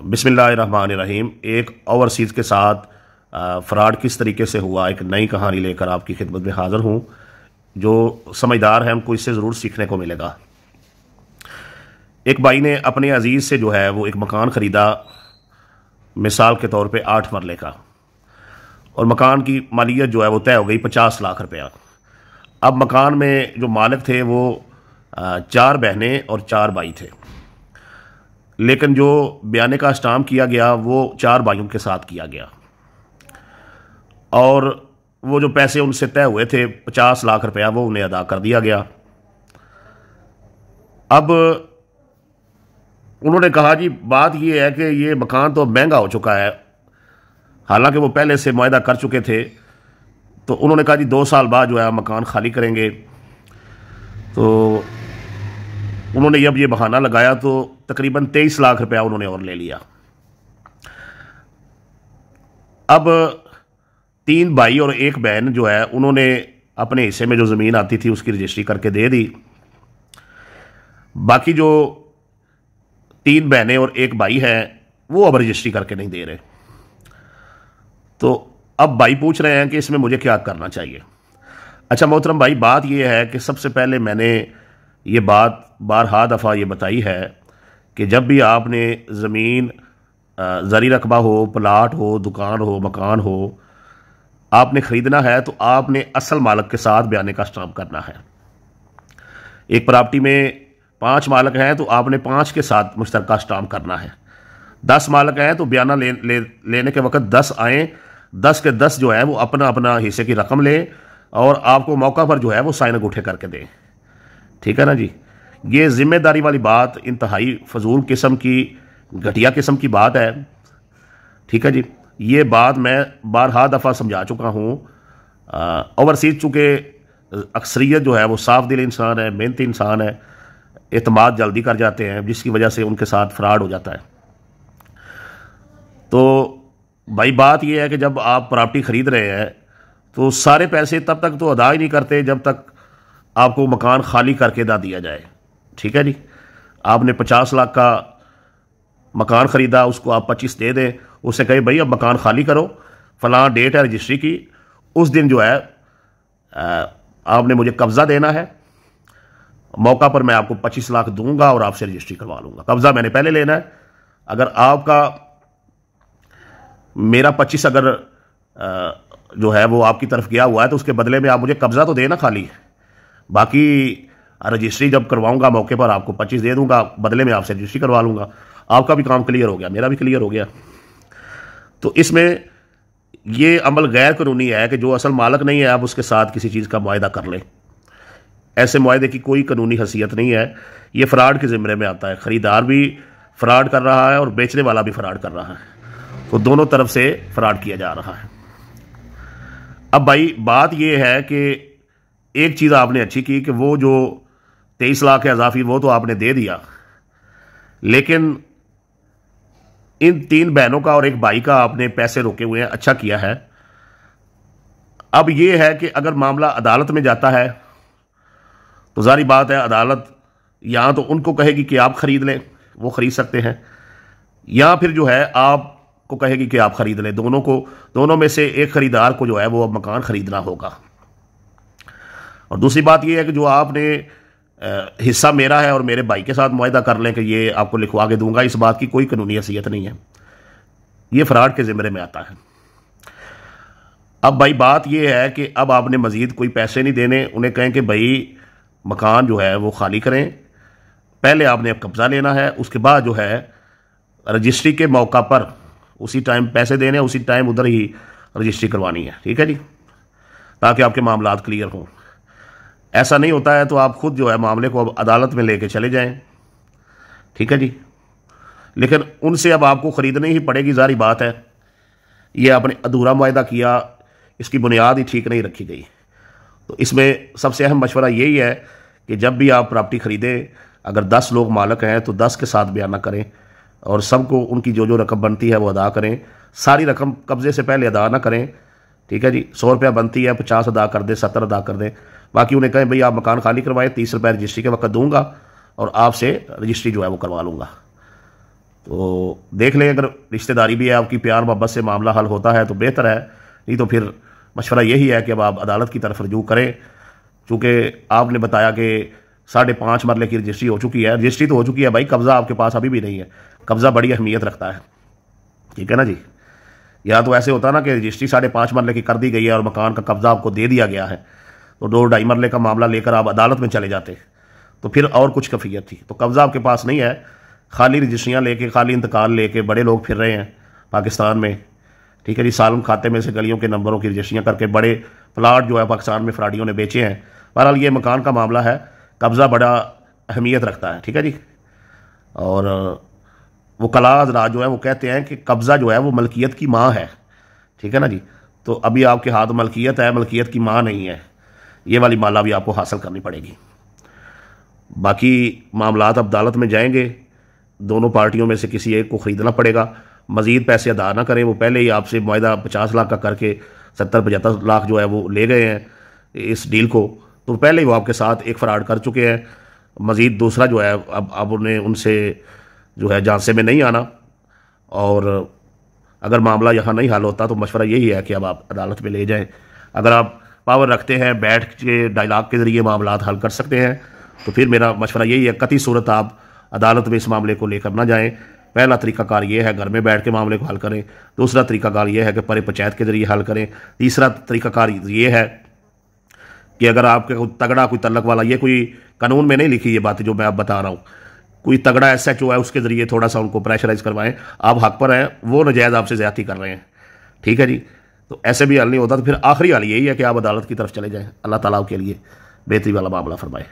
बिस्मिल्लाहिर्रहमानिर्रहीम। एक ओवरसीज़ के साथ फ़्रॉड किस तरीके से हुआ, एक नई कहानी लेकर आपकी खिदमत में हाज़िर हूँ। जो समझदार हैं उनको इससे ज़रूर सीखने को मिलेगा। एक भाई ने अपने अजीज़ से जो है वो एक मकान ख़रीदा, मिसाल के तौर पे 8 मरले का, और मकान की मालियत जो है वो तय हो गई 50 लाख रुपया। अब मकान में जो मालिक थे वो 4 बहनें और 4 भाई थे, लेकिन जो बयाने का स्टाम्प किया गया वो 4 भाइयों के साथ किया गया, और वो जो पैसे उनसे तय हुए थे 50 लाख रुपया वो उन्हें अदा कर दिया गया। अब उन्होंने कहा जी बात ये है कि ये मकान तो महंगा हो चुका है, हालांकि वो पहले से मुआहदा कर चुके थे। तो उन्होंने कहा जी 2 साल बाद जो है मकान खाली करेंगे। तो उन्होंने जब ये बहाना लगाया तो तकरीबन 23 लाख रुपया उन्होंने और ले लिया। अब 3 भाई और 1 बहन जो है उन्होंने अपने हिस्से में जो ज़मीन आती थी उसकी रजिस्ट्री करके दे दी। बाकी जो 3 बहनें और 1 भाई हैं वो अब रजिस्ट्री करके नहीं दे रहे। तो अब भाई पूछ रहे हैं कि इसमें मुझे क्या करना चाहिए। अच्छा मोहतरम भाई, बात यह है कि सबसे पहले मैंने ये बात बारहा दफ़ा ये बताई है कि जब भी आपने ज़मीन ज़री रकबा हो, प्लाट हो, दुकान हो, मकान हो, आपने ख़रीदना है तो आपने असल मालिक के साथ बयाने का स्टाम्प करना है। एक प्रॉपर्टी में 5 मालिक हैं तो आपने 5 के साथ मुश्तरका स्टाम्प करना है। 10 मालिक हैं तो बयाना लेने के वक्त 10 आएँ, 10 के 10 जो है वो अपना अपना हिस्से की रकम लें और आपको मौका पर जो है वो साइन अंगूठे करके दें। ठीक है ना जी। ये जिम्मेदारी वाली बात इंतहाई फजूल किस्म की, घटिया किस्म की बात है। ठीक है जी। ये बात मैं बारहा दफ़ा समझा चुका हूँ। ओवरसीज चूँकि अक्सरियत जो है वो साफ दिल इंसान है, मेहनती इंसान है, एतमाद जल्दी कर जाते हैं, जिसकी वजह से उनके साथ फ्रॉड हो जाता है। तो भाई बात यह है कि जब आप प्रॉपर्टी ख़रीद रहे हैं तो सारे पैसे तब तक तो अदा ही नहीं करते जब तक आपको मकान खाली करके ना दिया जाए। ठीक है जी। आपने 50 लाख का मकान ख़रीदा, उसको आप 25 दे दें, उससे कहे भाई अब मकान खाली करो, फ़लाँ डेट है रजिस्ट्री की, उस दिन जो है आपने मुझे कब्ज़ा देना है, मौका पर मैं आपको 25 लाख दूंगा और आपसे रजिस्ट्री करवा लूँगा। कब्ज़ा मैंने पहले लेना है। अगर आपका मेरा 25 अगर जो है वो आपकी तरफ गया हुआ है तो उसके बदले में आप मुझे कब्ज़ा तो देना खाली, बाकी रजिस्ट्री जब करवाऊंगा मौके पर आपको 25 दे दूंगा, बदले में आपसे रजिस्ट्री करवा लूँगा। आपका भी काम क्लियर हो गया, मेरा भी क्लियर हो गया। तो इसमें ये अमल गैर कानूनी है कि जो असल मालिक नहीं है आप उसके साथ किसी चीज़ का मुआहदा कर लें। ऐसे मुआहदे की कोई कानूनी हैसियत नहीं है। ये फ्रॉड के ज़िम्मे में आता है। ख़रीदार भी फ्रॉड कर रहा है और बेचने वाला भी फ्रॉड कर रहा है, तो दोनों तरफ से फ्रॉड किया जा रहा है। अब भाई बात यह है कि एक चीज़ आपने अच्छी की कि वो जो 23 लाख है अजाफी वो तो आपने दे दिया, लेकिन इन 3 बहनों का और 1 भाई का आपने पैसे रोके हुए हैं, अच्छा किया है। अब ये है कि अगर मामला अदालत में जाता है तो जारी बात है अदालत या तो उनको कहेगी कि आप ख़रीद लें, वो ख़रीद सकते हैं, या फिर जो है आपको कहेगी कि आप ख़रीद लें। दोनों में से एक ख़रीदार को जो है वो अब मकान ख़रीदना होगा। और दूसरी बात यह है कि जो आपने हिस्सा मेरा है और मेरे भाई के साथ मुआहदा कर लें कि ये आपको लिखवा के दूंगा, इस बात की कोई कानूनी हैसियत नहीं है। ये फ्रॉड के ज़िम्मे में आता है। अब भाई बात यह है कि अब आपने मज़ीद कोई पैसे नहीं देने, उन्हें कहें कि भाई मकान जो है वो खाली करें। पहले आपने कब्ज़ा लेना है, उसके बाद जो है रजिस्ट्री के मौका पर उसी टाइम पैसे देने, उसी टाइम उधर ही रजिस्ट्री करवानी है। ठीक है जी, ताकि आपके मामलात क्लियर हों। ऐसा नहीं होता है तो आप खुद जो है मामले को अब अदालत में लेके चले जाएं। ठीक है जी। लेकिन उनसे अब आपको ख़रीदनी ही पड़ेगी, जारी बात है। ये आपने अधूरा मुआहदा किया, इसकी बुनियाद ही ठीक नहीं रखी गई। तो इसमें सबसे अहम मशवरा यही है कि जब भी आप प्रॉपर्टी ख़रीदें, अगर 10 लोग मालिक हैं तो 10 के साथ बयाना करें और सबको उनकी जो जो रकम बनती है वो अदा करें। सारी रकम कब्ज़े से पहले अदा ना करें। ठीक है जी। 100 रुपया बनती है, 50 अदा कर दें, 70 अदा कर दें। बाकी उन्हें कहें भाई आप मकान खाली करवाएं, 30 रुपये रजिस्ट्री के वक्त दूंगा और आपसे रजिस्ट्री जो है वो करवा लूँगा। तो देख लें, अगर रिश्तेदारी भी है आपकी, प्यार मोहब्बत से मामला हल होता है तो बेहतर है, नहीं तो फिर मशवरा यही है कि अब आप अदालत की तरफ रजू करें। चूँकि आपने बताया कि 5.5 मरले की रजिस्ट्री हो चुकी है, रजिस्ट्री तो हो चुकी है भाई, कब्ज़ा आपके पास अभी भी नहीं है। कब्ज़ा बड़ी अहमियत रखता है, ठीक है ना जी। या तो ऐसे होता ना कि रजिस्ट्री 5.5 मरले की कर दी गई है और मकान का कब्ज़ा आपको दे दिया गया है, तो 2-2.5 मरले का मामला लेकर आप अदालत में चले जाते, तो फिर और कुछ कफ़ियत थी। तो कब्ज़ा आपके पास नहीं है, खाली रजिस्ट्रियाँ लेके, खाली इंतकाल लेके बड़े लोग फिर रहे हैं पाकिस्तान में, ठीक है जी। सालम खाते में से गलियों के नंबरों की रजिस्ट्रियाँ करके बड़े प्लाट जो है पाकिस्तान में फ्राडियों ने बेचे हैं। बहरहाल ये मकान का मामला है, कब्ज़ा बड़ा अहमियत रखता है, ठीक है जी। और वो कला हज़रात जो है वो कहते हैं कि कब्ज़ा जो है वो मलकियत की माँ है, ठीक है ना जी। तो अभी आपके हाथ मलकियत है, मलकियत की माँ नहीं है, ये वाली माला भी आपको हासिल करनी पड़ेगी। बाकी मामलात अब अदालत में जाएंगे, दोनों पार्टियों में से किसी एक को ख़रीदना पड़ेगा। मज़ीद पैसे अदा ना करें, वो पहले ही आपसे मुआहदा 50 लाख का करके 70-75 लाख जो है वो ले गए हैं इस डील को, तो पहले ही वो आपके साथ एक फ्रॉड कर चुके हैं। मज़ीद दूसरा जो है अब उन्हें उनसे जो है झांसे में नहीं आना, और अगर मामला यहाँ नहीं हल होता तो मशवरा यही है कि अब आप अदालत में ले जाएं। अगर आप पावर रखते हैं, बैठ के डायलॉग के ज़रिए मामला हल कर सकते हैं, तो फिर मेरा मशवरा यही है, कतई सूरत आप अदालत में इस मामले को लेकर ना जाएं। पहला तरीकाकार ये है घर में बैठ के मामले को हल करें, दूसरा तरीकाकार ये है कि परे पंचायत के ज़रिए हल करें, तीसरा तरीकाकार ये है कि अगर आपके कोई तगड़ा कोई तल्लक वाला, ये कोई कानून में नहीं लिखी ये बात जो मैं आप बता रहा हूँ, कोई तगड़ा SHO है उसके ज़रिए थोड़ा सा उनको प्रेशराइज करवाएं, आप हक पर हैं, वो नजायज़ आपसे ज़्यादती कर रहे हैं, ठीक है जी। तो ऐसे भी हल नहीं होता, तो फिर आखिरी हल यही है कि आप अदालत की तरफ चले जाएँ। अल्लाह ताला के लिए बेहतरी वाला मामला फरमाए।